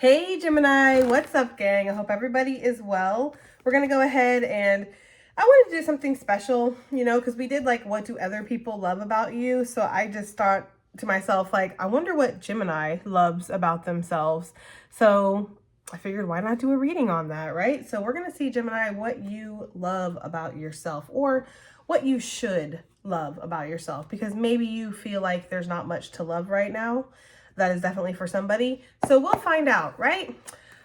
Hey Gemini, what's up gang? I hope everybody is well. We're gonna go ahead and I wanted to do something special, because we did like what do other people love about you. So I just thought to myself, like, I wonder what Gemini loves about themselves. So I figured why not do a reading on that, right? So we're gonna see, Gemini, what you love about yourself or what you should love about yourself, because maybe you feel like there's not much to love right now. That is definitely for somebody. So we'll find out, right?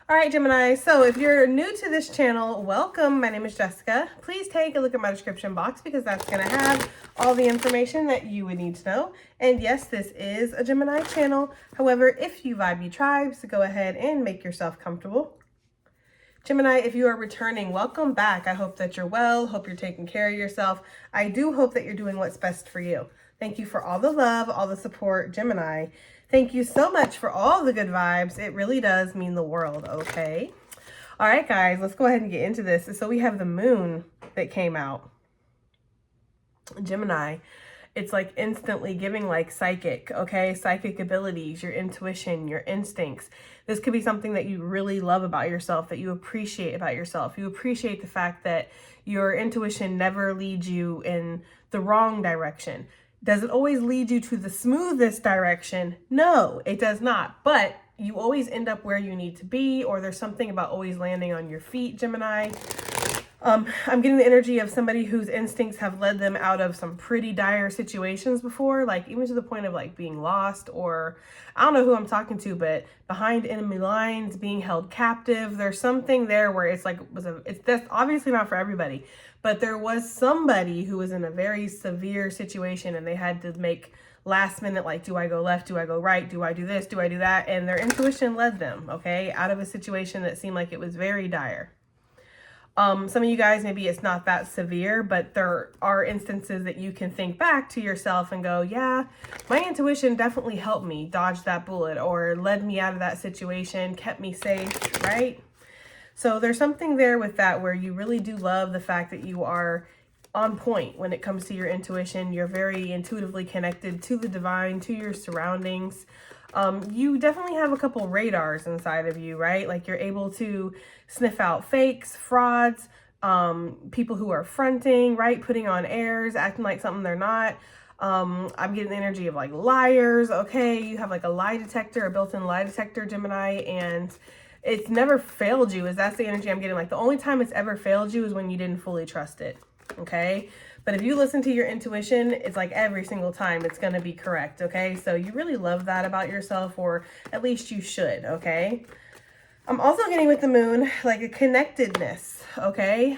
All right, Gemini. So if you're new to this channel, welcome. My name is Jessica. Please take a look at my description box because that's going to have all the information that you would need to know. And yes, this is a Gemini channel. However, if you vibe you tribes, go ahead and make yourself comfortable. Gemini, if you are returning, welcome back. I hope that you're well. Hope you're taking care of yourself. I do hope that you're doing what's best for you. Thank you for all the love, all the support, Gemini. Thank you so much for all the good vibes. It really does mean the world, okay? All right, guys, let's go ahead and get into this. So we have the moon that came out. Gemini, it's like instantly giving like psychic, okay? Psychic abilities, your intuition, your instincts. This could be something that you really love about yourself, that you appreciate about yourself. You appreciate the fact that your intuition never leads you in the wrong direction. Does it always lead you to the smoothest direction? No, it does not. But you always end up where you need to be, or there's something about always landing on your feet, Gemini. I'm getting the energy of somebody whose instincts have led them out of some pretty dire situations before, like even to the point of like being lost, or I don't know who I'm talking to, but behind enemy lines, being held captive. There's something there where it's like, that's obviously not for everybody, but there was somebody who was in a very severe situation and they had to make last minute, like, do I go left? Do I go right? Do I do this? Do I do that? And their intuition led them, okay, out of a situation that seemed like it was very dire. Some of you guys, maybe it's not that severe, but there are instances that you can think back to yourself and go, yeah, my intuition definitely helped me dodge that bullet or led me out of that situation, kept me safe, right? So there's something there with that where you really do love the fact that you are on point when it comes to your intuition. You're very intuitively connected to the divine, to your surroundings. You definitely have a couple radars inside of you, right? Like you're able to sniff out fakes, frauds, people who are fronting, right? Putting on airs, acting like something they're not. I'm getting the energy of like liars, okay? You have like a lie detector, a built-in lie detector, Gemini, and it's never failed you. That's the energy I'm getting. Like the only time it's ever failed you is when you didn't fully trust it, okay? But if you listen to your intuition, it's like every single time it's going to be correct, okay? So you really love that about yourself, or at least you should, okay? I'm also getting with the moon, like a connectedness, okay?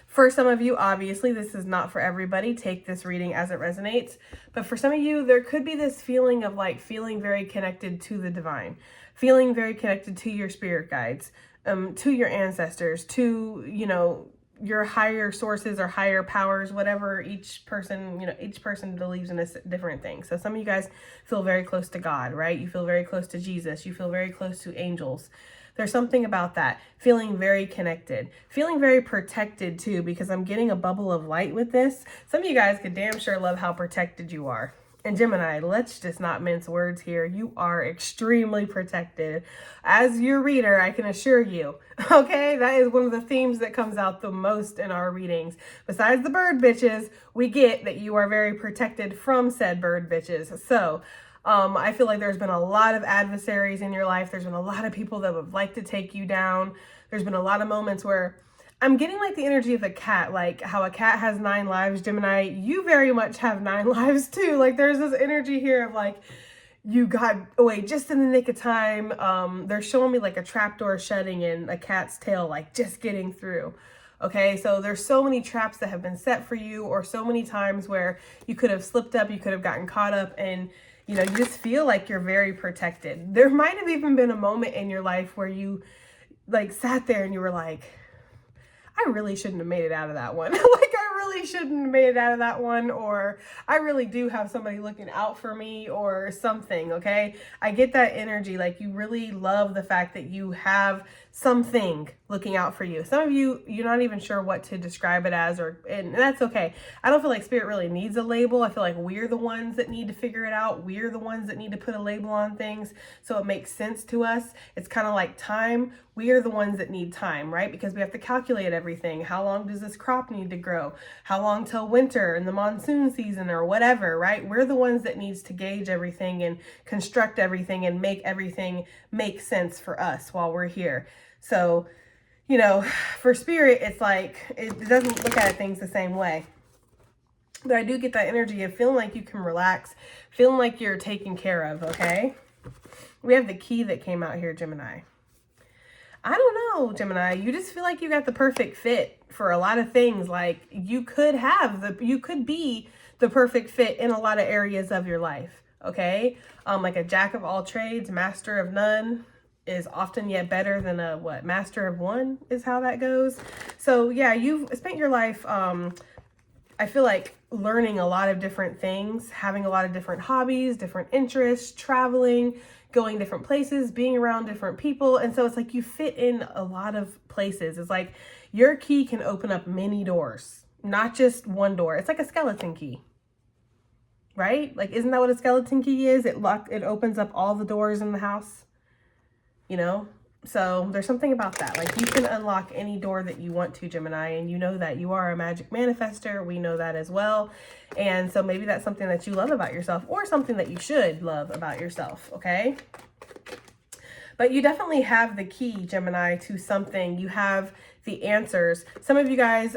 For some of you, obviously, this is not for everybody. Take this reading as it resonates. But for some of you, there could be this feeling of like feeling very connected to the divine, feeling very connected to your spirit guides, to your ancestors, to, your higher sources or higher powers, whatever each person believes in a different thing. So some of you guys feel very close to God, right? You feel very close to Jesus. You feel very close to angels. There's something about that, feeling very connected, feeling very protected too, because I'm getting a bubble of light with this. Some of you guys could damn sure love how protected you are. And Gemini, let's just not mince words here. You are extremely protected. As your reader, I can assure you, okay? That is one of the themes that comes out the most in our readings. Besides the bird bitches, we get that you are very protected from said bird bitches. So, I feel like there's been a lot of adversaries in your life. There's been a lot of people that would like to take you down. There's been a lot of moments where I'm getting like the energy of a cat, like how a cat has 9 lives, Gemini, you very much have 9 lives too. Like there's this energy here of like, you got away just in the nick of time. They're showing me like a trapdoor shutting and a cat's tail, like just getting through. Okay, so there's so many traps that have been set for you, or so many times where you could have slipped up, you could have gotten caught up, and you just feel like you're very protected. There might have even been a moment in your life where you like sat there and you were like, I really shouldn't have made it out of that one. Like I really shouldn't have made it out of that one, or I really do have somebody looking out for me or something, okay? I get that energy, like you really love the fact that you have something looking out for you. Some of you, you're not even sure what to describe it as, and that's okay. I don't feel like spirit really needs a label. I feel like we're the ones that need to figure it out. We're the ones that need to put a label on things so it makes sense to us. It's kind of like time. We are the ones that need time, right? Because we have to calculate everything. How long does this crop need to grow? How long till winter and the monsoon season or whatever, right? We're the ones that needs to gauge everything and construct everything and make everything make sense for us while we're here. So, you know, for spirit, it's like, it doesn't look at things the same way. But I do get that energy of feeling like you can relax, feeling like you're taken care of, okay? We have the key that came out here, Gemini. I don't know, Gemini. You just feel like you got the perfect fit for a lot of things. Like you could be the perfect fit in a lot of areas of your life, okay? Like a jack of all trades, master of none is often yet better than a master of one is how that goes. So yeah, you've spent your life, I feel like learning a lot of different things, having a lot of different hobbies, different interests, traveling, going different places, being around different people. And so it's like you fit in a lot of places. It's like your key can open up many doors, not just one door. It's like a skeleton key, right? Like, isn't that what a skeleton key is? It opens up all the doors in the house, you know? So there's something about that. Like you can unlock any door that you want to, Gemini, and you know that you are a magic manifester. We know that as well. And so maybe that's something that you love about yourself or something that you should love about yourself, okay? But you definitely have the key, Gemini, to something. You have the answers. Some of you guys,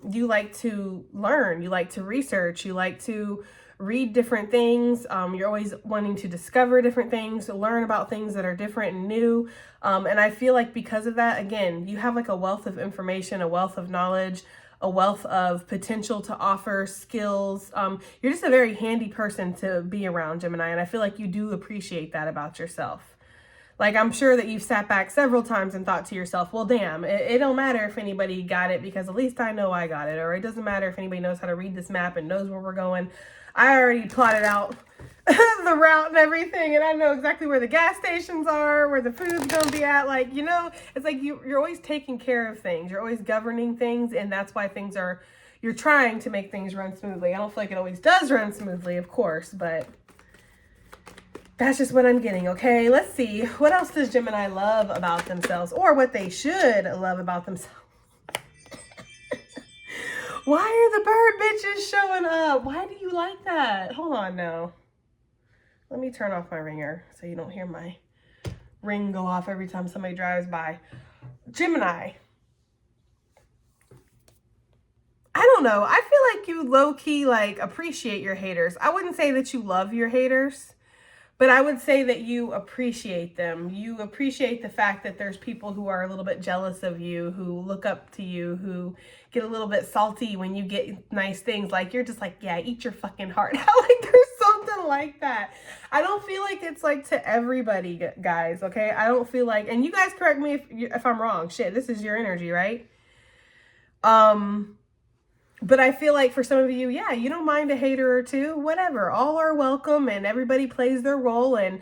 you like to learn, you like to research, you like to read different things. You're always wanting to discover different things, to learn about things that are different and new. And I feel like because of that, again, you have like a wealth of information, a wealth of knowledge, a wealth of potential to offer, skills. You're just a very handy person to be around, Gemini. And I feel like you do appreciate that about yourself. Like, I'm sure that you've sat back several times and thought to yourself, well, damn, it don't matter if anybody got it because at least I know I got it. Or it doesn't matter if anybody knows how to read this map and knows where we're going. I already plotted out the route and everything, and I know exactly where the gas stations are, where the food's gonna be at. Like, you know, it's like you're always taking care of things. You're always governing things, and that's why you're trying to make things run smoothly. I don't feel like it always does run smoothly, of course, but that's just what I'm getting, okay? Let's see. What else does Gemini love about themselves, or what they should love about themselves? Why are the bird bitches showing up? Why do you like that? Hold on now. Let me turn off my ringer so you don't hear my ring go off every time somebody drives by. Gemini. I don't know. I feel like you low-key like appreciate your haters. I wouldn't say that you love your haters, but I would say that you appreciate them. You appreciate the fact that there's people who are a little bit jealous of you, who look up to you, who get a little bit salty when you get nice things. Like, you're just like, yeah, eat your fucking heart out. Like, there's something like that. I don't feel like it's like to everybody, guys, okay? I don't feel like, and you guys correct me if I'm wrong. Shit, this is your energy, right? But I feel like for some of you, yeah, you don't mind a hater or two, whatever. All are welcome and everybody plays their role. And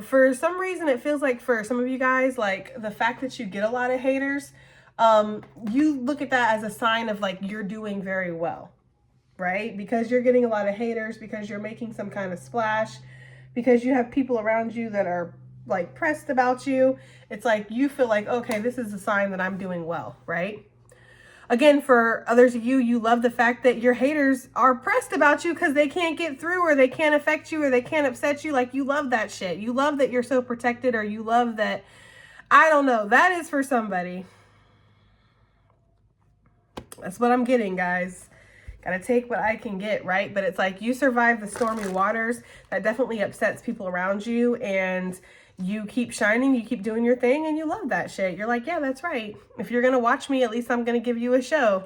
for some reason, it feels like for some of you guys, like the fact that you get a lot of haters, you look at that as a sign of like you're doing very well, right? Because you're getting a lot of haters, because you're making some kind of splash, because you have people around you that are like pressed about you. It's like you feel like, okay, this is a sign that I'm doing well, right? Again, for others of you, you love the fact that your haters are pressed about you because they can't get through or they can't affect you or they can't upset you. Like, you love that shit. You love that you're so protected, or you love that, I don't know, that is for somebody. That's what I'm getting, guys. Gotta take what I can get, right? But it's like you survive the stormy waters. That definitely upsets people around you, and you keep shining, you keep doing your thing, and you love that shit. You're like, yeah, that's right. If you're going to watch me, at least I'm going to give you a show,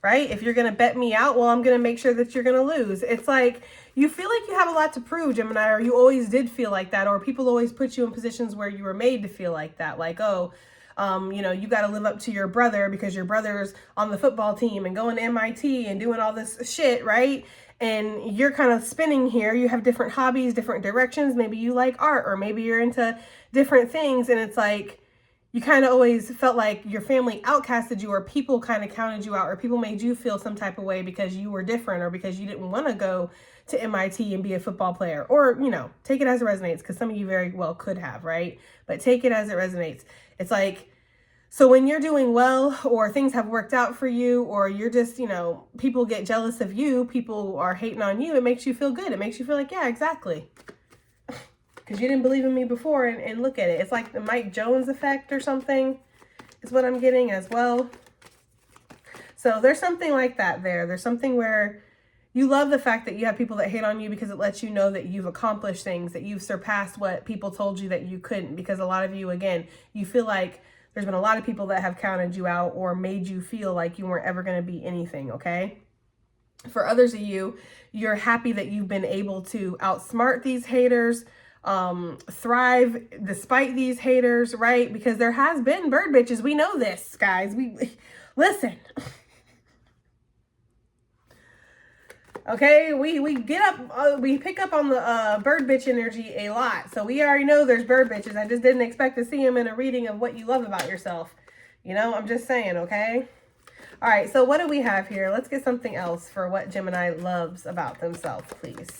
right? If you're going to bet me out, well, I'm going to make sure that you're going to lose. It's like you feel like you have a lot to prove, Gemini, or you always did feel like that, or people always put you in positions where you were made to feel like that. Like, oh, You know, you got to live up to your brother because your brother's on the football team and going to MIT and doing all this shit, right? And you're kind of spinning here. You have different hobbies, different directions. Maybe you like art, or maybe you're into different things. And it's like, you kind of always felt like your family outcasted you, or people kind of counted you out, or people made you feel some type of way because you were different, or because you didn't want to go to MIT and be a football player. Or, you know, take it as it resonates, because some of you very well could have, right? But take it as it resonates. It's like, so when you're doing well, or things have worked out for you, or you're just, you know, people get jealous of you, people are hating on you, it makes you feel good. It makes you feel like, yeah, exactly. Because you didn't believe in me before, and look at it. It's like the Mike Jones effect or something is what I'm getting as well. So there's something like that there. There's something where you love the fact that you have people that hate on you, because it lets you know that you've accomplished things, that you've surpassed what people told you that you couldn't. Because a lot of you, again, you feel like there's been a lot of people that have counted you out or made you feel like you weren't ever going to be anything, okay? For others of you, you're happy that you've been able to outsmart these haters, thrive despite these haters, right? Because there has been bird bitches. We know this, guys. Listen. Okay, we get up, we pick up on the bird bitch energy a lot. So we already know there's bird bitches. I just didn't expect to see them in a reading of what you love about yourself. You know, I'm just saying, okay? All right, so what do we have here? Let's get something else for what Gemini loves about themselves, please.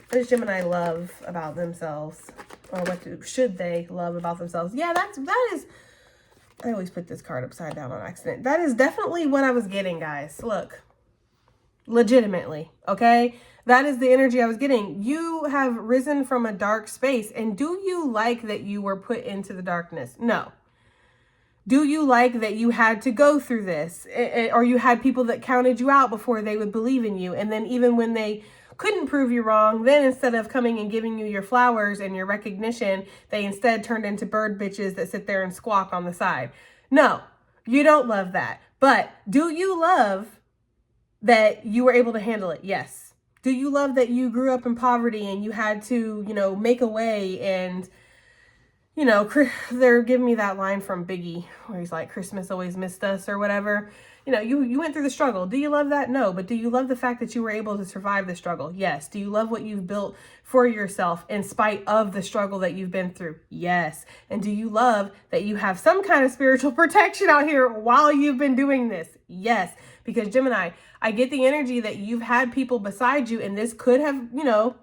What does Gemini love about themselves? Or what should they love about themselves? Yeah, that is, I always put this card upside down on accident. That is definitely what I was getting, guys. Look. Legitimately, okay? That is the energy I was getting. You have risen from a dark space. And do you like that you were put into the darkness? No. Do you like that you had to go through this? Or you had people that counted you out before they would believe in you? And then even when they couldn't prove you wrong, then instead of coming and giving you your flowers and your recognition, they instead turned into bird bitches that sit there and squawk on the side. No, you don't love that. But do you love that you were able to handle it? Yes. Do you love that you grew up in poverty and you had to, you know, make a way? And, you know, they're giving me that line from Biggie where he's like, Christmas always missed us, or whatever. You know, you went through the struggle. Do you love that? No. But do you love the fact that you were able to survive the struggle? Yes. Do you love what you've built for yourself in spite of the struggle that you've been through? Yes. And do you love that you have some kind of spiritual protection out here while you've been doing this? Yes. Because Gemini, I get the energy that you've had people beside you, and this could have, you know,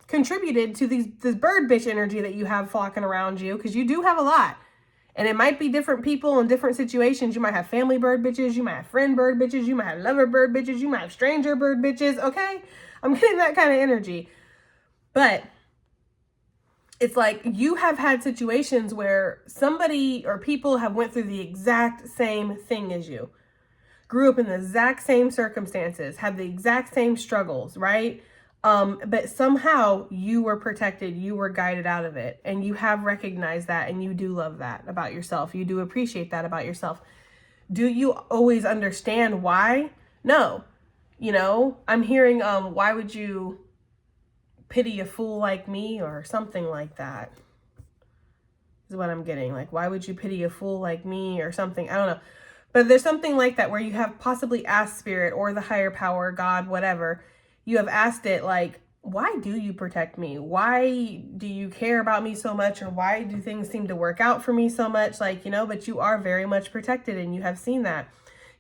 contributed to this bird bitch energy that you have flocking around you, because you do have a lot. And it might be different people in different situations. You might have family bird bitches. You might have friend bird bitches. You might have lover bird bitches. You might have stranger bird bitches. Okay? I'm getting that kind of energy. But it's like you have had situations where somebody or people have went through the exact same thing as you. Grew up in the exact same circumstances, had the exact same struggles, right? But somehow you were protected, you were guided out of it, and you have recognized that, and you do love that about yourself. You do appreciate that about yourself. Do you always understand why? No. You know, I'm hearing, why would you pity a fool like me, or something like that is what I'm getting. Like, why would you pity a fool like me, or something? I don't know. But there's something like that where you have possibly asked spirit or the higher power, God, whatever. You have asked it like, why do you protect me? Why do you care about me so much? Or why do things seem to work out for me so much? Like, you know, but you are very much protected, and you have seen that.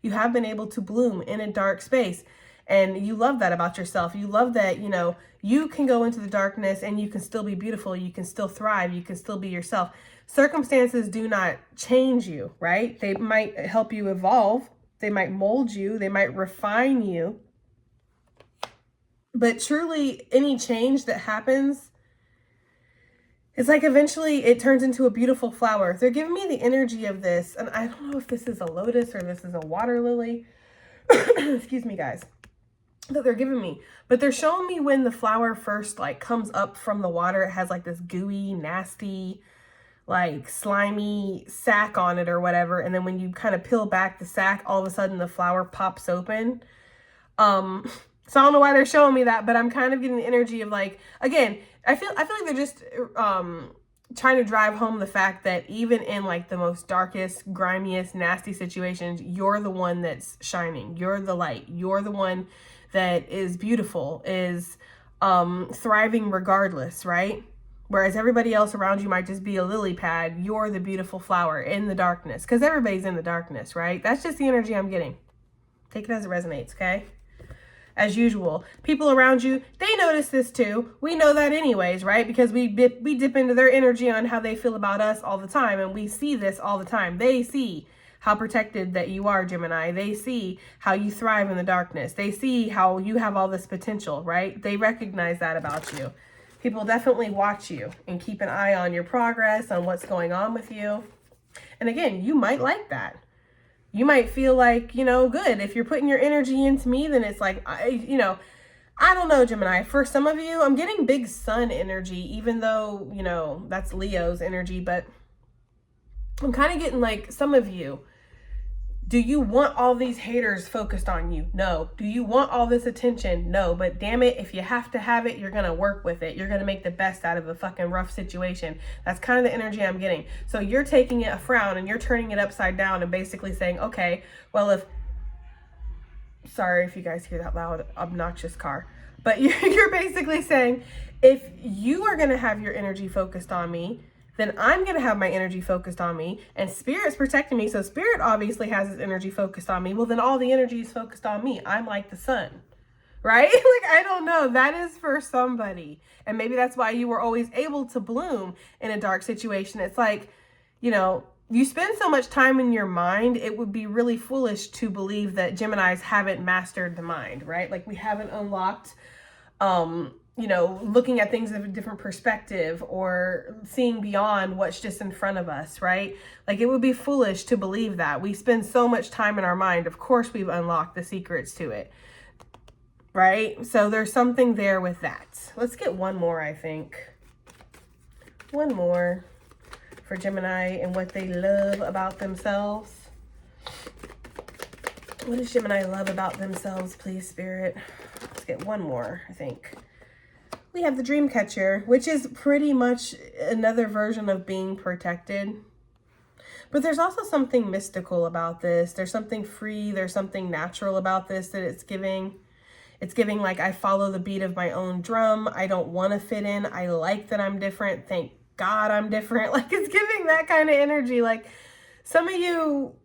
You have been able to bloom in a dark space. And you love that about yourself. You love that, you know, you can go into the darkness and you can still be beautiful. You can still thrive. You can still be yourself. Circumstances do not change you, right? They might help you evolve. They might mold you. They might refine you. But truly, any change that happens, it's like eventually it turns into a beautiful flower. They're giving me the energy of this. And I don't know if this is a lotus or this is a water lily. Excuse me, guys. That they're giving me, but they're showing me when the flower first like comes up from the water, it has like this gooey, nasty, like slimy sack on it or whatever, and then when you kind of peel back the sack, all of a sudden the flower pops open. So I don't know why they're showing me that, but I'm kind of getting the energy of like, again, I feel like they're just trying to drive home the fact that even in like the most darkest, grimiest, nasty situations, you're the one that's shining. You're the light. You're the one that is beautiful, is thriving regardless, right? Whereas everybody else around you might just be a lily pad. You're the beautiful flower in the darkness, because everybody's in the darkness, right? That's just the energy I'm getting. Take it as it resonates, okay? As usual, people around you, they notice this too. We know that anyways, right? Because we dip into their energy on how they feel about us all the time, and we see this all the time. They see how protected that you are, Gemini. They see how you thrive in the darkness. They see how you have all this potential, right? They recognize that about you. People definitely watch you and keep an eye on your progress, on what's going on with you. And again, you might like that. You might feel like, you know, good. If you're putting your energy into me, then it's like, you know, I don't know, Gemini. For some of you, I'm getting big sun energy, even though, you know, that's Leo's energy. But I'm kind of getting like some of you. Do you want all these haters focused on you? No. Do you want all this attention? No. But damn it, if you have to have it, you're going to work with it. You're going to make the best out of a fucking rough situation. That's kind of the energy I'm getting. So you're taking it a frown and you're turning it upside down and basically saying, okay, well, if, sorry if you guys hear that loud, obnoxious car, but you're basically saying, if you are going to have your energy focused on me, then I'm going to have my energy focused on me, and Spirit's protecting me. So Spirit obviously has its energy focused on me. Well, then all the energy is focused on me. I'm like the sun, right? Like, I don't know. That is for somebody. And maybe that's why you were always able to bloom in a dark situation. It's like, you know, you spend so much time in your mind, it would be really foolish to believe that Geminis haven't mastered the mind, right? Like, we haven't unlocked, you know, looking at things in a different perspective or seeing beyond what's just in front of us, right? Like, it would be foolish to believe that. We spend so much time in our mind. Of course, we've unlocked the secrets to it, right? So there's something there with that. Let's get one more, I think. One more for Gemini and what they love about themselves. What does Gemini love about themselves, please, Spirit? Let's get one more, I think. We have the dream catcher, which is pretty much another version of being protected. But there's also something mystical about this. There's something free. There's something natural about this that it's giving. It's giving like, I follow the beat of my own drum. I don't want to fit in. I like that I'm different. Thank God I'm different. Like, it's giving that kind of energy. Like, some of you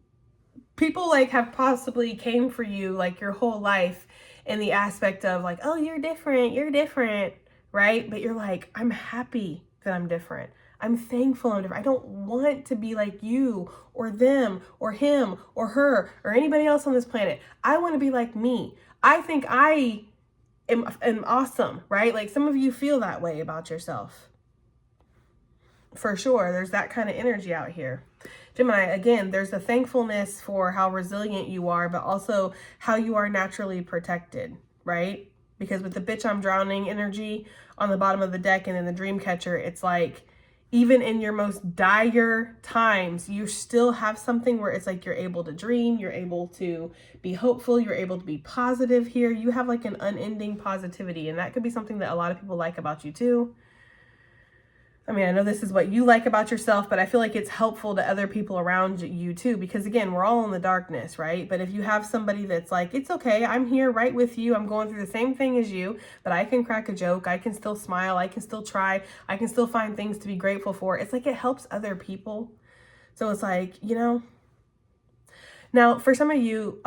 people like have possibly came for you like your whole life in the aspect of like, oh, you're different. Right? But you're like, I'm happy that I'm different. I'm thankful I'm different. I don't want to be like you or them or him or her or anybody else on this planet. I want to be like me. I think I am awesome, right? Like, some of you feel that way about yourself. For sure. There's that kind of energy out here. Gemini, again, there's a thankfulness for how resilient you are, but also how you are naturally protected, right? Because with the bitch I'm drowning energy on the bottom of the deck and in the dream catcher, it's like, even in your most dire times, you still have something where it's like you're able to dream, you're able to be hopeful, you're able to be positive here. You have like an unending positivity, and that could be something that a lot of people like about you too. I mean, I know this is what you like about yourself, but I feel like it's helpful to other people around you too, because again, we're all in the darkness, right? But if you have somebody that's like, it's okay, I'm here right with you, I'm going through the same thing as you, but I can crack a joke, I can still smile, I can still try, I can still find things to be grateful for. It's like it helps other people. So it's like, you know, now for some of you,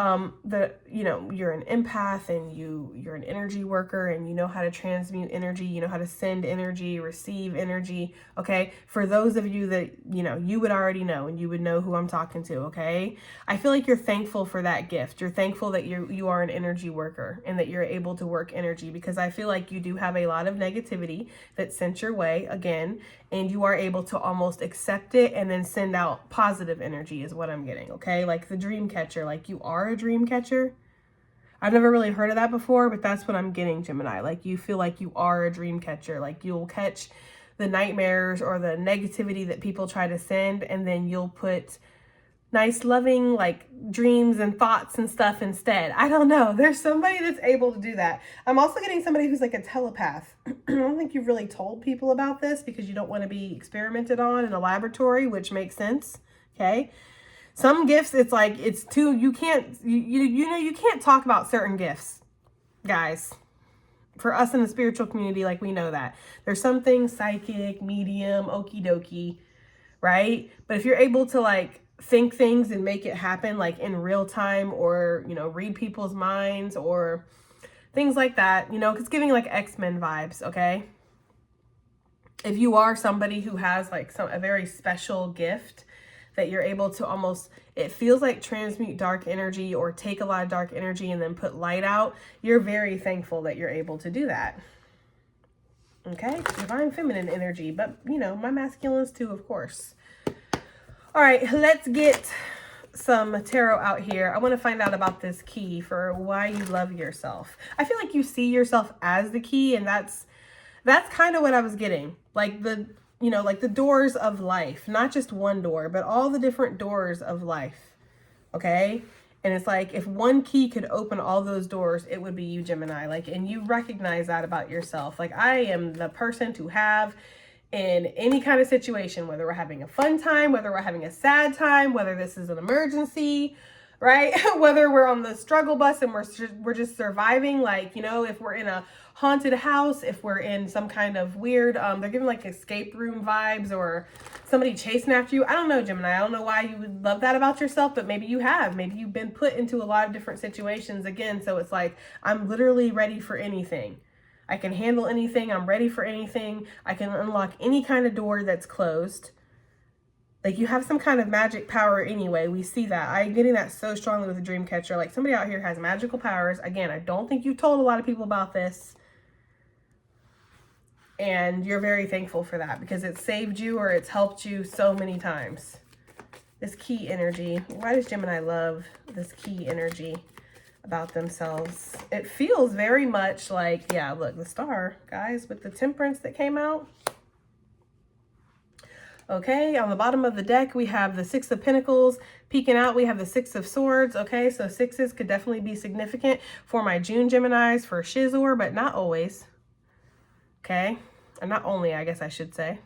you know, you're an empath and you're an energy worker and you know how to transmute energy, you know how to send energy, receive energy. Okay. For those of you that, you know, you would already know and you would know who I'm talking to. Okay. I feel like you're thankful for that gift. You're thankful that you are an energy worker and that you're able to work energy, because I feel like you do have a lot of negativity that's sent your way again, and you are able to almost accept it and then send out positive energy is what I'm getting. Okay. Like the dream catcher, like you are a dream catcher. I've never really heard of that before, but that's what I'm getting, Gemini. Like, you feel like you are a dream catcher. Like, you'll catch the nightmares or the negativity that people try to send, and then you'll put nice, loving, like, dreams and thoughts and stuff instead. I don't know. There's somebody that's able to do that. I'm also getting somebody who's like a telepath. I don't think you've really told people about this because you don't want to be experimented on in a laboratory, which makes sense. Okay. Some gifts, it's like, it's too, you can't, you know, you can't talk about certain gifts, guys. For us in the spiritual community, like, we know that. There's some things, psychic, medium, okie dokie, right? But if you're able to, like, think things and make it happen, like, in real time, or, you know, read people's minds or things like that, you know, it's giving, like, X-Men vibes, okay? If you are somebody who has, like, a very special gift that you're able to almost, it feels like transmute dark energy or take a lot of dark energy and then put light out, you're very thankful that you're able to do that. Okay, divine feminine energy, but, you know, my masculines too, of course. All right, let's get some tarot out here. I want to find out about this key for why you love yourself. I feel like you see yourself as the key, and that's kind of what I was getting. Like, the, you know, like the doors of life, not just one door, but all the different doors of life. Okay. And it's like, if one key could open all those doors, it would be you, Gemini. Like, and you recognize that about yourself. Like, I am the person to have in any kind of situation, whether we're having a fun time, whether we're having a sad time, whether this is an emergency, right? Whether we're on the struggle bus and we're just surviving, like, you know, if we're in a haunted house, if we're in some kind of weird, they're giving like escape room vibes or somebody chasing after you. I don't know, Gemini. I don't know why you would love that about yourself, but maybe you have. Maybe you've been put into a lot of different situations again. So it's like, I'm literally ready for anything. I can handle anything. I'm ready for anything. I can unlock any kind of door that's closed. Like, you have some kind of magic power anyway. We see that. I'm getting that so strongly with the dream catcher. Like, somebody out here has magical powers. Again, I don't think you told a lot of people about this. And you're very thankful for that because it saved you or it's helped you so many times. This key energy. Why does Gemini love this key energy about themselves? It feels very much like, yeah, look, the star, guys, with the temperance that came out. Okay, on the bottom of the deck, we have the Six of Pentacles. Peeking out, we have the Six of Swords. Okay, so sixes could definitely be significant for my June Geminis, for Shizor, but not always. Okay, and not only, I guess I should say.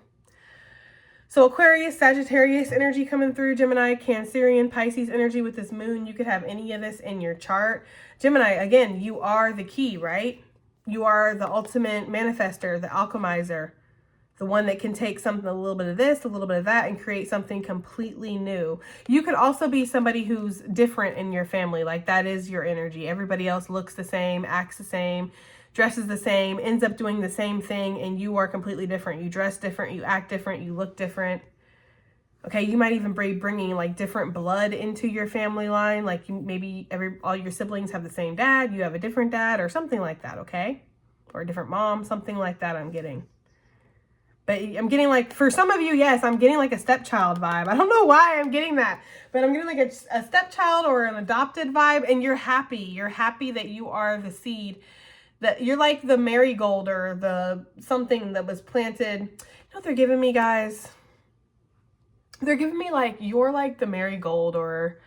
So Aquarius, Sagittarius energy coming through, Gemini, Cancerian, Pisces energy with this moon. You could have any of this in your chart. Gemini, again, you are the key, right? You are the ultimate manifester, the alchemizer. The one that can take something, a little bit of this, a little bit of that, and create something completely new. You could also be somebody who's different in your family. Like, that is your energy. Everybody else looks the same, acts the same, dresses the same, ends up doing the same thing, and you are completely different. You dress different, you act different, you look different. Okay, you might even be bringing like different blood into your family line. Like, maybe all your siblings have the same dad, you have a different dad, or something like that, okay? Or a different mom, something like that I'm getting. But I'm getting like, for some of you, yes, I'm getting like a stepchild vibe. I don't know why I'm getting that, but I'm getting like a stepchild or an adopted vibe, and you're happy. You're happy that you are the seed, that you're like the marigold or the something that was planted. You know what they're giving me, guys? They're giving me like, you're like the marigold or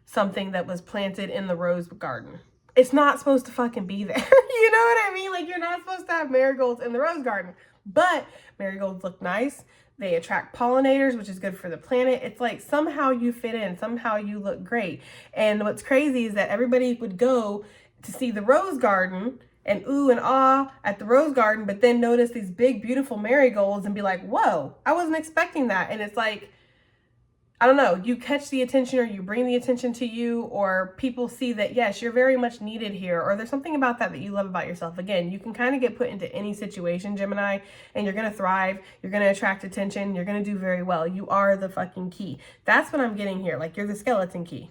something that was planted in the rose garden. It's not supposed to fucking be there. You know what I mean? Like, you're not supposed to have marigolds in the rose garden. But marigolds look nice. They attract pollinators, which is good for the planet. It's like, somehow you fit in. Somehow you look great. And what's crazy is that everybody would go to see the rose garden and ooh and ah at the rose garden, but then notice these big, beautiful marigolds and be like, whoa, I wasn't expecting that. And it's like, I don't know, you catch the attention or you bring the attention to you, or people see that, yes, you're very much needed here, or there's something about that you love about yourself. Again, you can kind of get put into any situation, Gemini, and you're going to thrive. You're going to attract attention. You're going to do very well. You are the fucking key. That's what I'm getting here. Like, you're the skeleton key.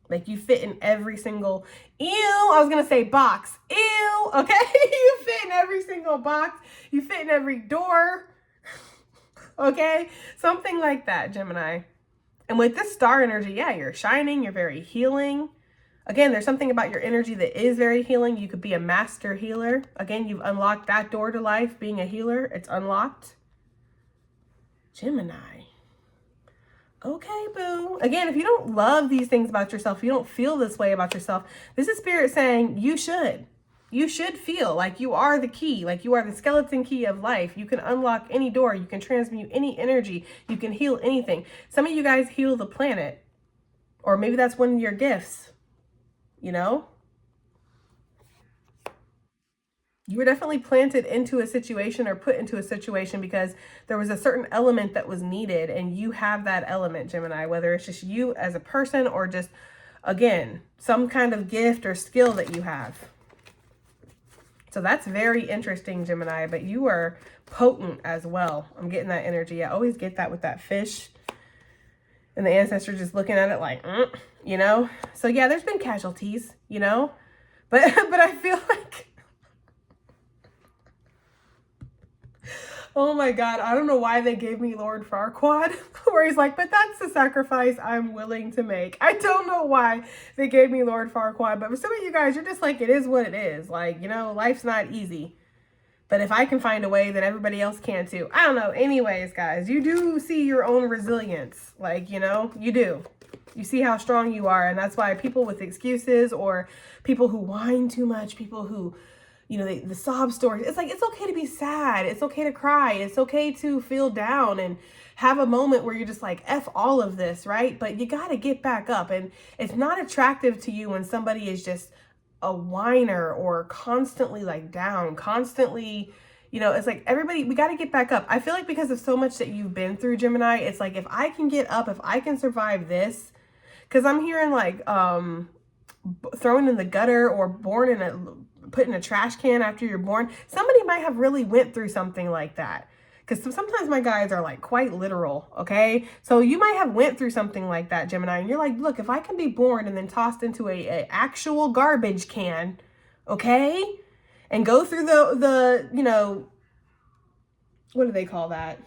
Like, you fit in every single, I was going to say box. Okay? You fit in every single box. You fit in every door. Okay? Something like that, Gemini. And with this star energy, yeah, you're shining, you're very healing. Again, there's something about your energy that is very healing. You could be a master healer. Again, you've unlocked that door to life, being a healer. It's unlocked. Gemini. Okay, boo. Again, if you don't love these things about yourself, you don't feel this way about yourself, this is spirit saying you should. You should feel like you are the key, like you are the skeleton key of life. You can unlock any door. You can transmute any energy. You can heal anything. Some of you guys heal the planet. Or maybe that's one of your gifts, you know? You were definitely planted into a situation or put into a situation because there was a certain element that was needed, and you have that element, Gemini, whether it's just you as a person or just, again, some kind of gift or skill that you have. So that's very interesting, Gemini, but you are potent as well. I'm getting that energy. I always get that with that fish. And the ancestor just looking at it like, you know? So yeah, there's been casualties, you know? But I feel like, oh my God, I don't know why they gave me Lord Farquaad, where he's like, but that's the sacrifice I'm willing to make. I don't know why they gave me Lord Farquaad, but for some of you guys, you're just like, it is what it is. Like, you know, life's not easy. But if I can find a way, then everybody else can too. I don't know. Anyways, guys, you do see your own resilience. Like, you know, you do. You see how strong you are. And that's why people with excuses or people who whine too much, people who, you know, the sob stories. It's like, it's okay to be sad. It's okay to cry. It's okay to feel down and have a moment where you're just like, F all of this, right? But you got to get back up. And it's not attractive to you when somebody is just a whiner or constantly like down, constantly, you know, it's like everybody, we got to get back up. I feel like because of so much that you've been through, Gemini, it's like, if I can get up, if I can survive this, because I'm hearing like thrown in the gutter or born in put in a trash can after you're born. Somebody might have really went through something like that. Because sometimes my guys are like quite literal, okay? So you might have went through something like that, Gemini, and you're like, look, if I can be born and then tossed into a actual garbage can, okay? And go through the you know, what do they call that?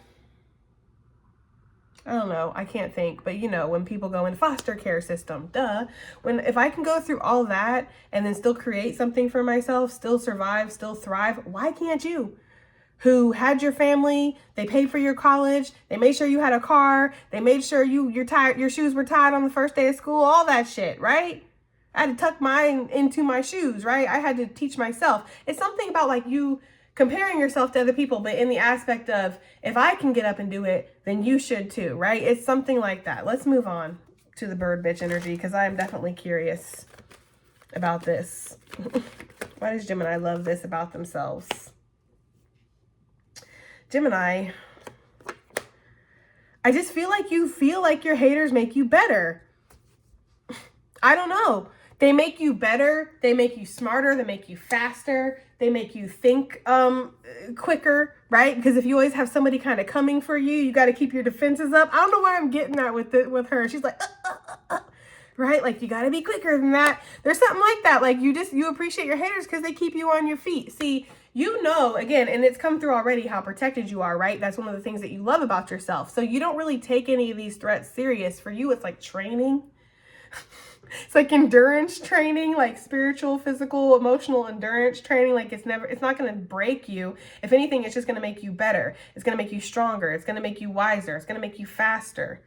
I don't know. I can't think. But, you know, when people go in foster care system, duh. If I can go through all that and then still create something for myself, still survive, still thrive, why can't you? Who had your family, they paid for your college, they made sure you had a car, they made sure your shoes were tied on the first day of school, all that shit, right? I had to tuck mine into my shoes, right? I had to teach myself. It's something about like you comparing yourself to other people, but in the aspect of, if I can get up and do it, then you should too, right? It's something like that. Let's move on to the bird bitch energy, because I'm definitely curious about this. Why does Gemini love this about themselves? Gemini, I just feel like you feel like your haters make you better. I don't know. They make you better. They make you smarter. They make you faster. They make you think quicker, right? Because if you always have somebody kind of coming for you, you got to keep your defenses up. I don't know why I'm getting that with her. She's like, right? Like, you got to be quicker than that. There's something like that. Like, you appreciate your haters because they keep you on your feet. See, you know, again, and it's come through already how protected you are, right? That's one of the things that you love about yourself. So you don't really take any of these threats serious. For you, it's like training. It's like endurance training, like spiritual, physical, emotional endurance training. Like it's not going to break you. If anything, it's just going to make you better. It's going to make you stronger. It's going to make you wiser. It's going to make you faster,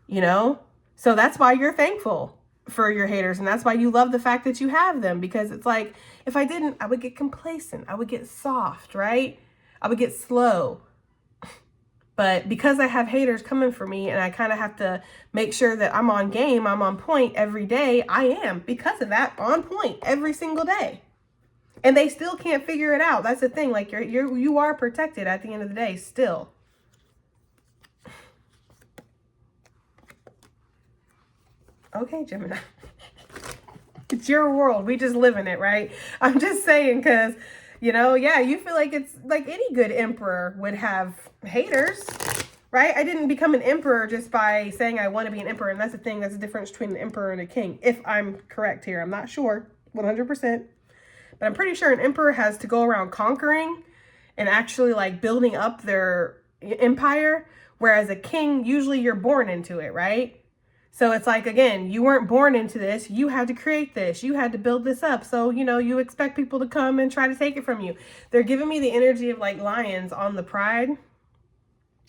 you know? So that's why you're thankful for your haters. And that's why you love the fact that you have them, because it's like, if I didn't, I would get complacent. I would get soft, right? I would get slow. But because I have haters coming for me and I kind of have to make sure that I'm on game, I'm on point every day, I am, because of that, on point every single day. And they still can't figure it out. That's the thing. Like you are protected at the end of the day still. Okay, Gemini. It's your world. We just live in it, right? I'm just saying, because, you know, yeah, you feel like it's like any good emperor would have haters, right? I didn't become an emperor just by saying I want to be an emperor. And that's the thing. That's the difference between an emperor and a king. If I'm correct here, I'm not sure 100%, but I'm pretty sure an emperor has to go around conquering and actually like building up their empire. Whereas a king, usually you're born into it, right? So it's like, again, you weren't born into this. You had to create this. You had to build this up. So, you know, you expect people to come and try to take it from you. They're giving me the energy of like lions on the pride.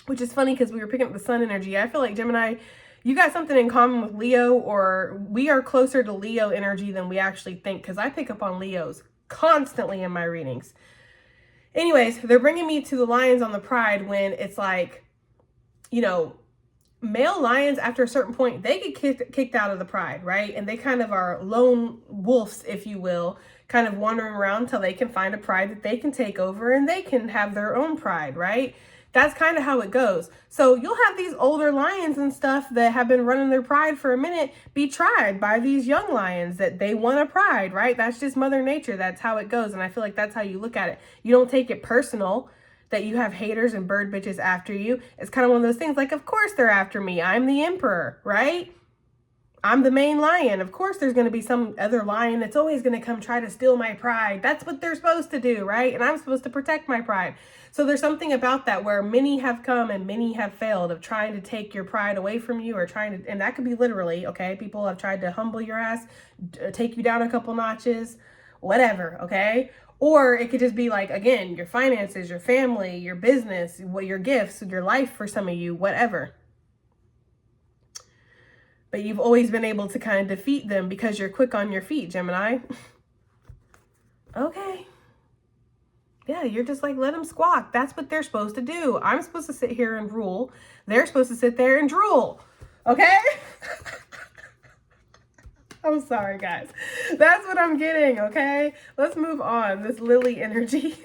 which is funny because we were picking up the sun energy. I feel like Gemini, you got something in common with Leo, or we are closer to Leo energy than we actually think, because I pick up on Leos constantly in my readings. Anyways, they're bringing me to the lions on the pride when it's like, you know, male lions after a certain point, they get kicked out of the pride, right? And they kind of are lone wolves, if you will, kind of wandering around till they can find a pride that they can take over and they can have their own pride, right? That's kind of how it goes. So you'll have these older lions and stuff that have been running their pride for a minute be tried by these young lions that they want a pride, right? That's just Mother Nature. That's how it goes. And I feel like that's how you look at it. You don't take it personal that you have haters and bird bitches after you. It's kind of one of those things like, of course they're after me. I'm the emperor, right? I'm the main lion. Of course there's going to be some other lion that's always going to come try to steal my pride. That's what they're supposed to do, right? And I'm supposed to protect my pride. So there's something about that where many have come and many have failed of trying to take your pride away from you, or trying to, and that could be literally, okay? People have tried to humble your ass, take you down a couple notches, whatever, okay? Or it could just be like, again, your finances, your family, your business, your gifts, your life for some of you, whatever. But you've always been able to kind of defeat them because you're quick on your feet, Gemini. Okay. Yeah, you're just like, let them squawk. That's what they're supposed to do. I'm supposed to sit here and rule. They're supposed to sit there and drool. Okay? I'm sorry, guys. That's what I'm getting, okay? Let's move on. This Lily energy.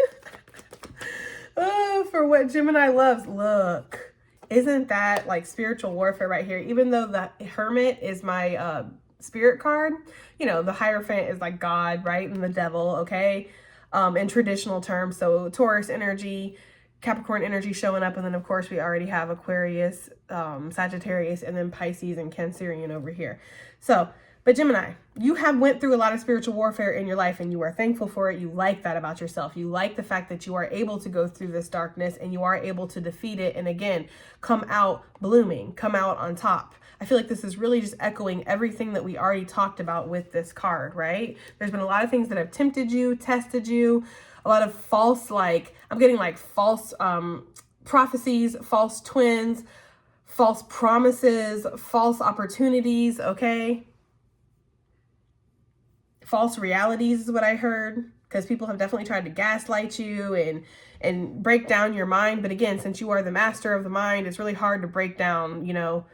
Oh, for what Gemini loves. Look. Isn't that like spiritual warfare right here? Even though the Hermit is my spirit card, you know, the Hierophant is like God, right? And the devil, okay? In traditional terms. So Taurus energy, Capricorn energy showing up. And then, of course, we already have Aquarius, Sagittarius, and then Pisces and Cancerian over here. So, but Gemini, you have went through a lot of spiritual warfare in your life and you are thankful for it. You like that about yourself. You like the fact that you are able to go through this darkness and you are able to defeat it. And again, come out blooming, come out on top. I feel like this is really just echoing everything that we already talked about with this card, right? There's been a lot of things that have tempted you, tested you, a lot of false, like, I'm getting like false prophecies, false twins, false promises, false opportunities, okay? False realities is what I heard, because people have definitely tried to gaslight you and break down your mind. But again, since you are the master of the mind, it's really hard to break down, you know,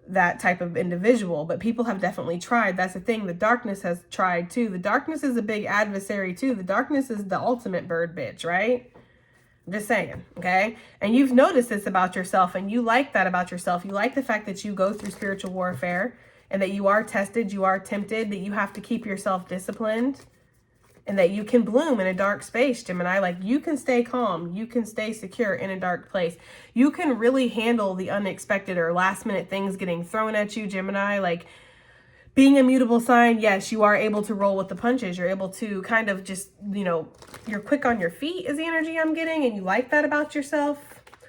that type of individual. But people have definitely tried. That's the thing. The darkness has tried too. The darkness is a big adversary too. The darkness is the ultimate bird bitch, right? I'm just saying, okay? And you've noticed this about yourself, and you like that about yourself. You like the fact that you go through spiritual warfare, and that you are tested, you are tempted, that you have to keep yourself disciplined, and that you can bloom in a dark space, Gemini. Like, you can stay calm, you can stay secure in a dark place. You can really handle the unexpected or last minute things getting thrown at you, Gemini. Like, being a mutable sign, yes, you are able to roll with the punches. You're able to kind of just, you know, you're quick on your feet is the energy I'm getting, and you like that about yourself.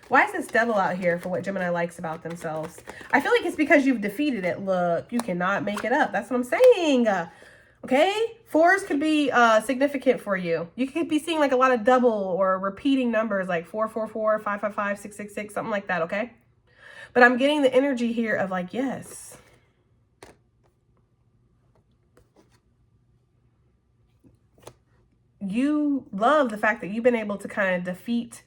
Why is this devil out here for what Gemini likes about themselves? I feel like it's because you've defeated it. Look, you cannot make it up. That's what I'm saying. Okay? Fours could be significant for you. You could be seeing like a lot of double or repeating numbers like 444, 555, 666, something like that, okay? But I'm getting the energy here of like, yes. You love the fact that you've been able to kind of defeat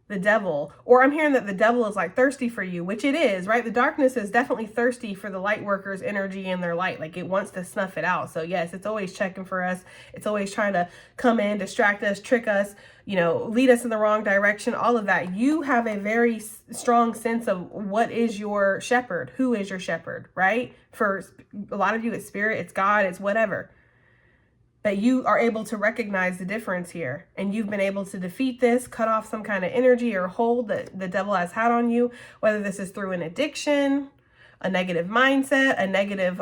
the devil, or I'm hearing that the devil is like thirsty for you, which it is, right? The darkness is definitely thirsty for the light workers' energy and their light. Like, it wants to snuff it out. So yes, it's always checking for us. It's always trying to come in, distract us, trick us, you know, lead us in the wrong direction, all of that. You have a very strong sense of what is your shepherd, who is your shepherd, right? For a lot of you, it's spirit, it's God, it's whatever. That you are able to recognize the difference here, and you've been able to defeat this, cut off some kind of energy or hold that the devil has had on you, whether this is through an addiction, a negative mindset, a negative,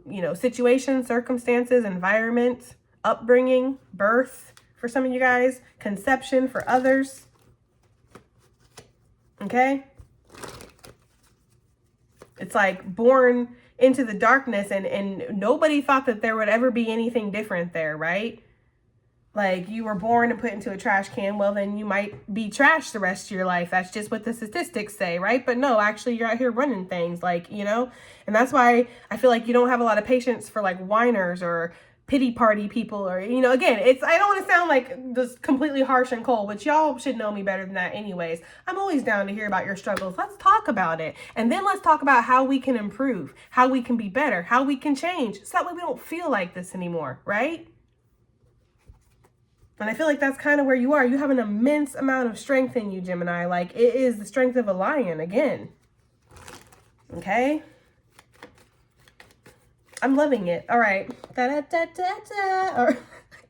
you know, situation, circumstances, environment, upbringing, birth for some of you guys, conception for others. Okay. It's like born into the darkness, and nobody thought that there would ever be anything different there, right? Like, you were born and put into a trash can, well, then you might be trash the rest of your life. That's just what the statistics say, right? But no, actually, you're out here running things, like, you know? And that's why I feel like you don't have a lot of patience for, like, whiners or pity party people, or, you know, again, I don't want to sound like just completely harsh and cold, but y'all should know me better than that anyways. I'm always down to hear about your struggles. Let's talk about it. And then let's talk about how we can improve, how we can be better, how we can change, so that way we don't feel like this anymore, right? And I feel like that's kind of where you are. You have an immense amount of strength in you, Gemini. Like, it is the strength of a lion again. Okay? I'm loving it. All right. Da-da-da-da-da. Or, I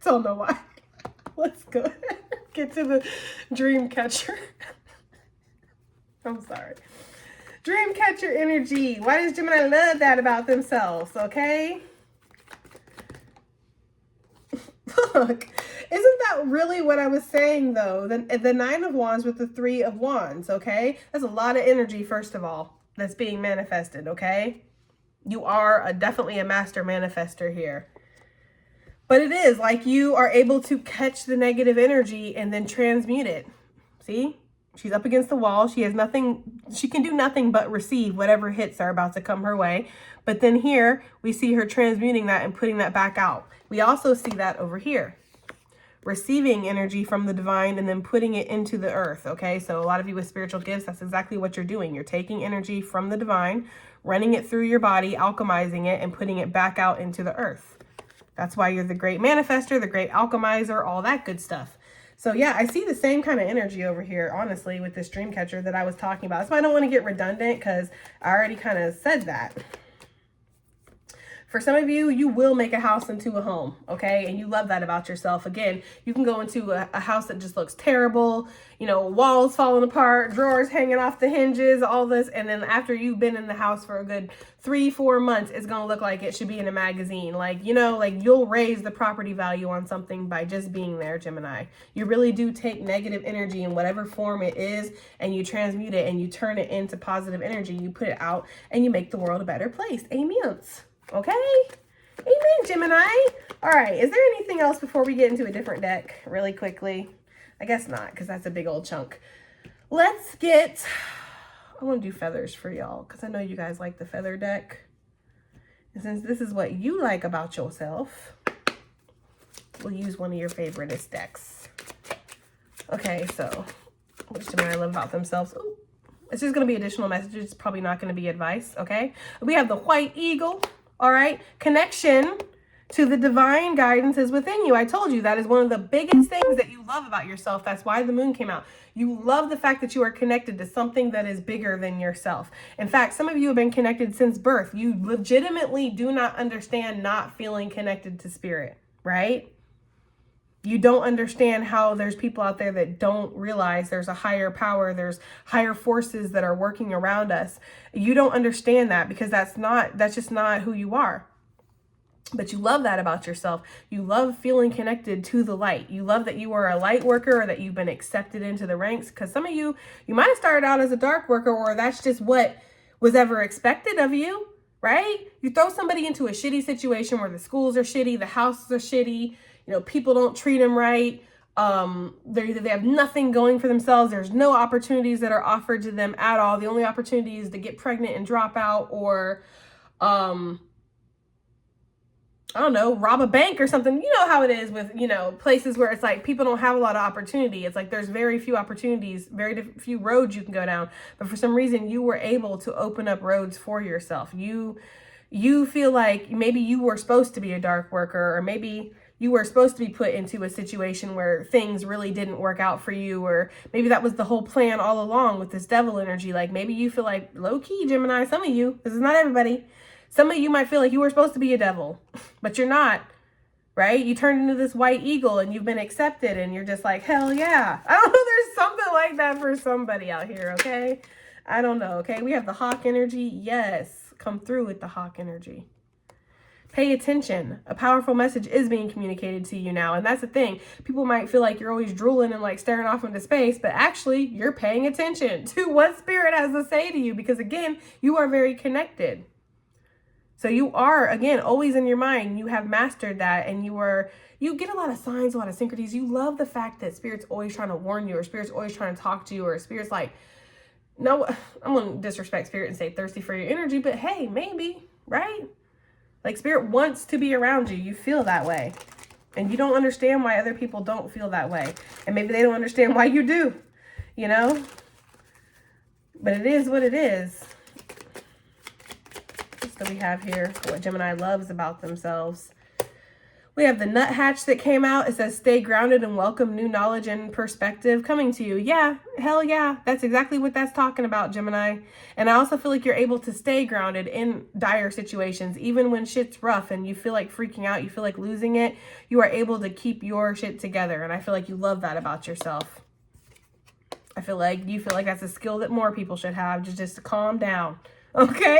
don't know why. Let's go. Get to the dream catcher. I'm sorry. Dream catcher energy. Why does Gemini love that about themselves? Okay? Look, isn't that really what I was saying, though? The Nine of Wands with the Three of Wands, okay? That's a lot of energy, first of all, that's being manifested, okay? You are definitely a master manifester here. But it is like you are able to catch the negative energy and then transmute it. See? She's up against the wall. She has nothing. She can do nothing but receive whatever hits are about to come her way. But then here we see her transmuting that and putting that back out. We also see that over here, receiving energy from the divine and then putting it into the earth. Okay, so a lot of you with spiritual gifts, that's exactly what you're doing. You're taking energy from the divine, running it through your body, alchemizing it, and putting it back out into the earth. That's why you're the great manifester, the great alchemizer, all that good stuff. So yeah, I see the same kind of energy over here, honestly, with this dream catcher that I was talking about. That's why I don't want to get redundant, because I already kind of said that. For some of you, you will make a house into a home, okay? And you love that about yourself. Again, you can go into a house that just looks terrible, you know, walls falling apart, drawers hanging off the hinges, all this. And then after you've been in the house for a good 3-4 months, it's going to look like it should be in a magazine. Like, you know, like you'll raise the property value on something by just being there, Gemini. You really do take negative energy in whatever form it is, and you transmute it and you turn it into positive energy. You put it out and you make the world a better place. Amen. Okay? Amen, Gemini. All right. Is there anything else before we get into a different deck really quickly? I guess not, because that's a big old chunk. Let's get... I want to do feathers for y'all, because I know you guys like the feather deck. And since this is what you like about yourself, we'll use one of your favoriteest decks. Okay, so what does Gemini love about themselves? Ooh, it's just going to be additional messages. It's probably not going to be advice, okay? We have the White Eagle. All right, connection to the divine guidance is within you. I told you that is one of the biggest things that you love about yourself. That's why the moon came out. You love the fact that you are connected to something that is bigger than yourself. In fact, some of you have been connected since birth. You legitimately do not understand not feeling connected to spirit, right? You don't understand how there's people out there that don't realize there's a higher power, there's higher forces that are working around us. You don't understand that because that's just not who you are. But you love that about yourself. You love feeling connected to the light. You love that you are a light worker, or that you've been accepted into the ranks. Because some of you might have started out as a dark worker, or that's just what was ever expected of you, right? You throw somebody into a shitty situation where the schools are shitty, the houses are shitty, you know, people don't treat them right. They have nothing going for themselves. There's no opportunities that are offered to them at all. The only opportunity is to get pregnant and drop out, or, I don't know, rob a bank or something. You know how it is with, you know, places where it's like people don't have a lot of opportunity. It's like there's very few opportunities, very few roads you can go down. But for some reason, you were able to open up roads for yourself. You feel like maybe you were supposed to be a dark worker, or maybe you were supposed to be put into a situation where things really didn't work out for you, or maybe that was the whole plan all along with this devil energy. Like maybe you feel like, low key, Gemini, some of you, this is not everybody, some of you might feel like you were supposed to be a devil, but you're not, right? You turned into this white eagle and you've been accepted and you're just like, hell yeah. I don't know, there's something like that for somebody out here, okay? I don't know, okay? We have the hawk energy. Yes, come through with the hawk energy. Pay attention. A powerful message is being communicated to you now. And that's the thing. People might feel like you're always drooling and like staring off into space, but actually you're paying attention to what spirit has to say to you, because again, you are very connected. So you are, again, always in your mind. You have mastered that, and you get a lot of signs, a lot of synchronies. You love the fact that Spirit's always trying to warn you, or Spirit's always trying to talk to you, or Spirit's like, no, I'm going to disrespect Spirit and say thirsty for your energy, but hey, maybe, right? Like Spirit wants to be around you. You feel that way. And you don't understand why other people don't feel that way. And maybe they don't understand why you do, you know? But it is what it is. So we have here what Gemini loves about themselves. We have the nuthatch that came out. It says, stay grounded and welcome new knowledge and perspective coming to you. Yeah, hell yeah. That's exactly what that's talking about, Gemini. And I also feel like you're able to stay grounded in dire situations. Even when shit's rough and you feel like freaking out, you feel like losing it, you are able to keep your shit together. And I feel like you love that about yourself. I feel like you feel like that's a skill that more people should have, just to calm down. Okay,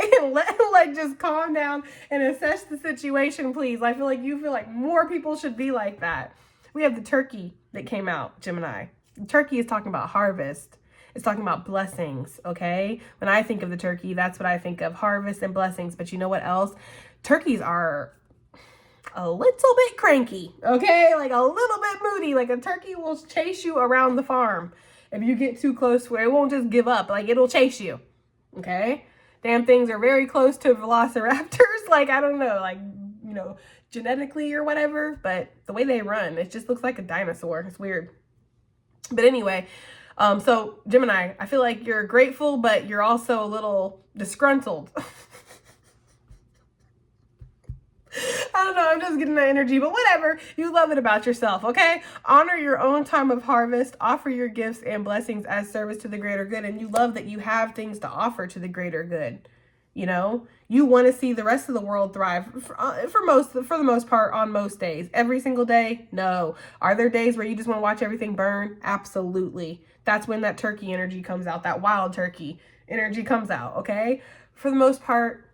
like just calm down and assess the situation, please. I feel like you feel like more people should be like that. We have the turkey that came out, Gemini. The turkey is talking about harvest. It's talking about blessings, okay? When I think of the turkey, that's what I think of, harvest and blessings. But you know what else? Turkeys are a little bit cranky, okay? Like a little bit moody. Like a turkey will chase you around the farm. If you get too close to it, it won't just give up. Like it'll chase you, okay? Damn things are very close to velociraptors. Like, I don't know, like, you know, genetically or whatever. But the way they run, it just looks like a dinosaur. It's weird. But anyway, so Gemini, I feel like you're grateful, but you're also a little disgruntled. I don't know, I'm just getting that energy, but whatever. You love it about yourself, okay? Honor your own time of harvest. Offer your gifts and blessings as service to the greater good. And you love that you have things to offer to the greater good. You know, you want to see the rest of the world thrive for the most part on most days. Every single day? No. Are there days where you just want to watch everything burn? Absolutely. That's when that turkey energy comes out. That wild turkey energy comes out, okay? For the most part,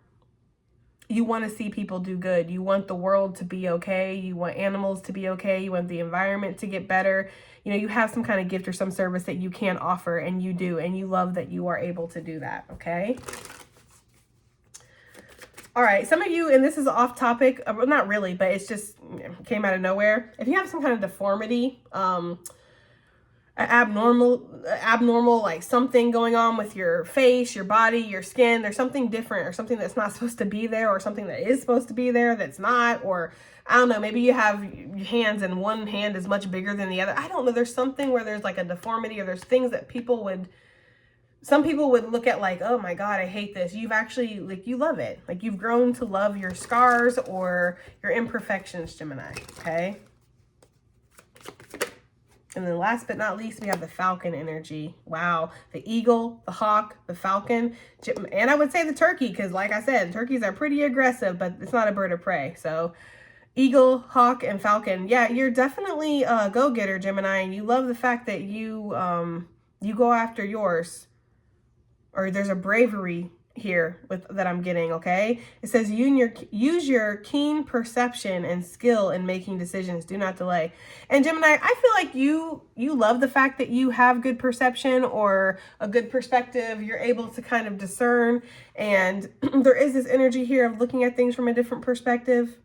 you want to see people do good. You want the world to be okay. You want animals to be okay. You want the environment to get better. You know, you have some kind of gift or some service that you can offer, and you do, and you love that you are able to do that, okay? All right, some of you, and this is off topic, well, not really, but it's just came out of nowhere. If you have some kind of deformity, abnormal, like something going on with your face, your body, your skin, there's something different or something that's not supposed to be there, or something that is supposed to be there that's not, or I don't know, maybe you have hands and one hand is much bigger than the other. I don't know. There's something where there's like a deformity, or there's things that some people would look at like, oh my God, I hate this. You've actually, like, you love it. Like you've grown to love your scars or your imperfections, Gemini, okay? And then last but not least, we have the falcon energy. Wow. The eagle, the hawk, the falcon, and I would say the turkey, because like I said, turkeys are pretty aggressive, but it's not a bird of prey. So eagle, hawk, and falcon. Yeah, you're definitely a go-getter, Gemini, and you love the fact that you go after yours, or there's a bravery here that I'm getting, okay? It says use your keen perception and skill in making decisions. Do not delay. And Gemini, I feel like you love the fact that you have good perception or a good perspective. You're able to kind of discern, and there is this energy here of looking at things from a different perspective,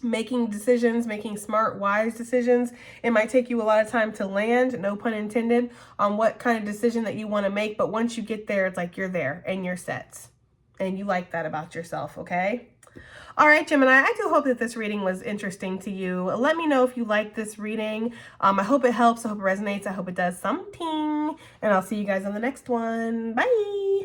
making decisions, making smart, wise decisions. It might take you a lot of time to land, no pun intended, on what kind of decision that you want to make. But once you get there, it's like you're there and you're set. And you like that about yourself, okay? All right, Gemini, I do hope that this reading was interesting to you. Let me know if you like this reading. I hope it helps. I hope it resonates. I hope it does something. And I'll see you guys on the next one. Bye.